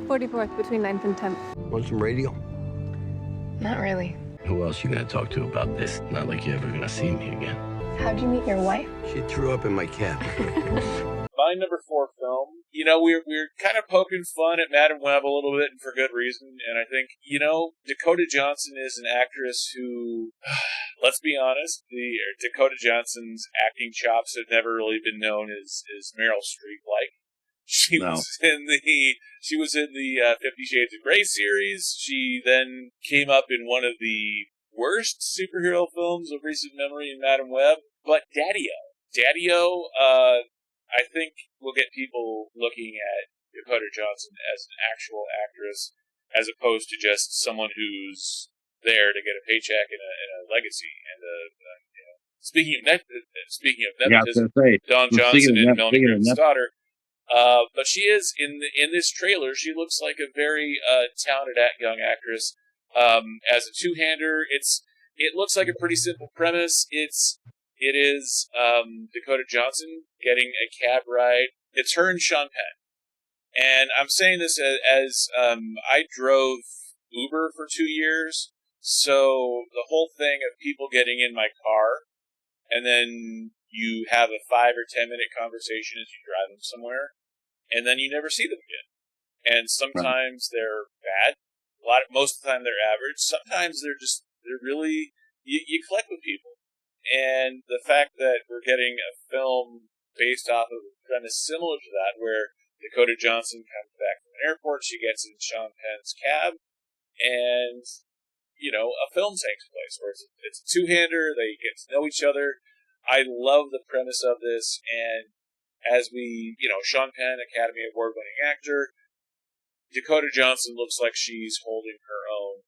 44th between 9th and 10th. Want some radio? Not really. Who else you gonna talk to about this? Not like you're ever gonna see me again. How'd you meet your wife? She threw up in my cab. My number 4 film, we're kind of poking fun at Madam Web a little bit, and for good reason, and I think, Dakota Johnson is an actress who, let's be honest, Dakota Johnson's acting chops have never really been known as Meryl Streep-like. She was in the 50 Shades of Grey series. She then came up in one of the worst superhero films of recent memory in Madam Web, but Daddio, I think will get people looking at Dakota Johnson as an actual actress, as opposed to just someone who's there to get a paycheck and a legacy. And speaking of nepotism, Don Johnson and Melanie Griffith's daughter. But she is in this trailer. She looks like a very talented young actress. As a two-hander, it looks like a pretty simple premise. It is Dakota Johnson getting a cab ride. It's her and Sean Penn. And I'm saying this as I drove Uber for 2 years, so the whole thing of people getting in my car, and then you have a 5 or 10 minute conversation as you drive them somewhere, and then you never see them again. And sometimes they're bad. Most of the time they're average. Sometimes they're really, you click with people. And the fact that we're getting a film based off of a premise similar to that, where Dakota Johnson comes back from an airport, she gets in Sean Penn's cab, and, a film takes place where it's a two-hander, they get to know each other. I love the premise of this, and as Sean Penn, Academy Award-winning actor, Dakota Johnson looks like she's holding her own,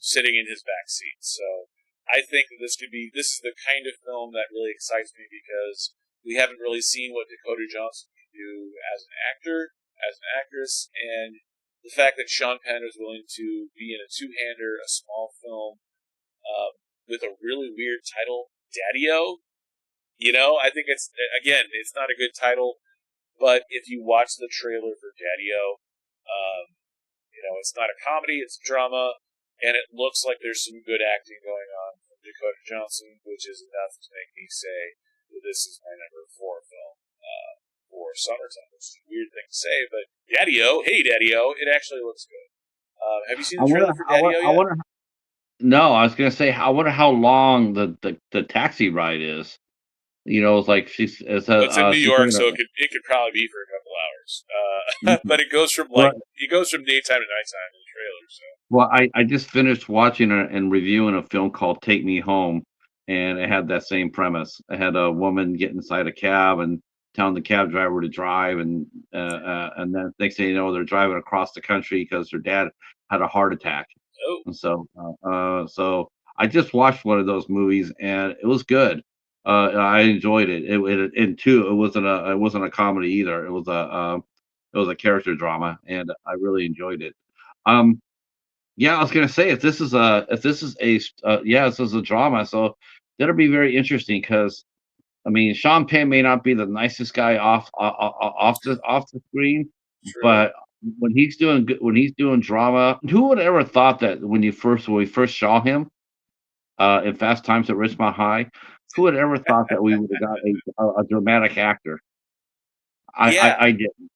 sitting in his back seat. So I think that this is the kind of film that really excites me, because we haven't really seen what Dakota Johnson can do as an actor, as an actress, and the fact that Sean Penn was willing to be in a two-hander, a small film, with a really weird title, Daddio. I think it's not a good title, but if you watch the trailer for Daddio, it's not a comedy, it's a drama, and it looks like there's some good acting going on from Dakota Johnson, which is enough to make me say that this is my number 4 film for summertime. It's a weird thing to say, but Daddio, it actually looks good. Have you seen the trailer for Daddio yet? No, I was going to say, I wonder how long the taxi ride is. It's like it's in New York, so it could probably be for a couple hours. But it goes from daytime to nighttime in the trailer. So. Well, I just finished watching and reviewing a film called Take Me Home, and it had that same premise. It had a woman get inside a cab and telling the cab driver to drive, and then next thing you know, they're driving across the country because their dad had a heart attack. Oh. And so I just watched one of those movies, and it was good. I enjoyed it. It wasn't a comedy either. It was a character drama, and I really enjoyed it. Yeah, I was gonna say, if this is a drama, so that'll be very interesting, because Sean Penn may not be the nicest guy off the screen, True. but when he's doing drama, who would ever thought that when we first saw him in Fast Times at Ridgemont High, who would ever thought that we would have got a dramatic actor? I didn't.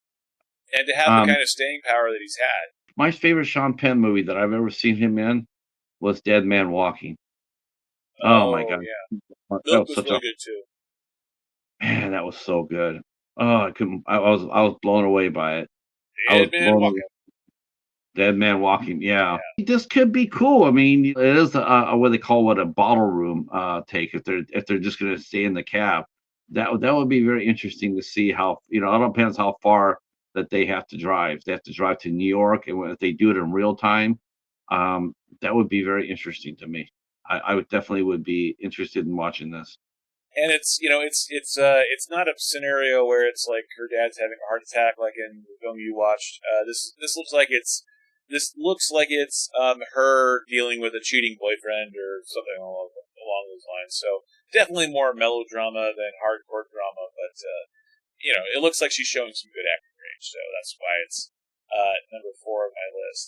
And to have the kind of staying power that he's had. My favorite Sean Penn movie that I've ever seen him in was Dead Man Walking. Oh my God. Yeah. That was really good too. Man, that was so good. Oh, I was blown away by it. Dead Man Walking, yeah. This could be cool. It is what they call a bottle room take, if they're just going to stay in the cab. That would be very interesting to see how, it all depends how far that they have to drive. They have to drive to New York, and if they do it in real time, that would be very interesting to me. I would definitely be interested in watching this. And it's not a scenario where it's like her dad's having a heart attack like in the film you watched. This looks like it's her dealing with a cheating boyfriend or something along those lines. So definitely more melodrama than hardcore drama, but it looks like she's showing some good acting range. So that's why number 4 of my list.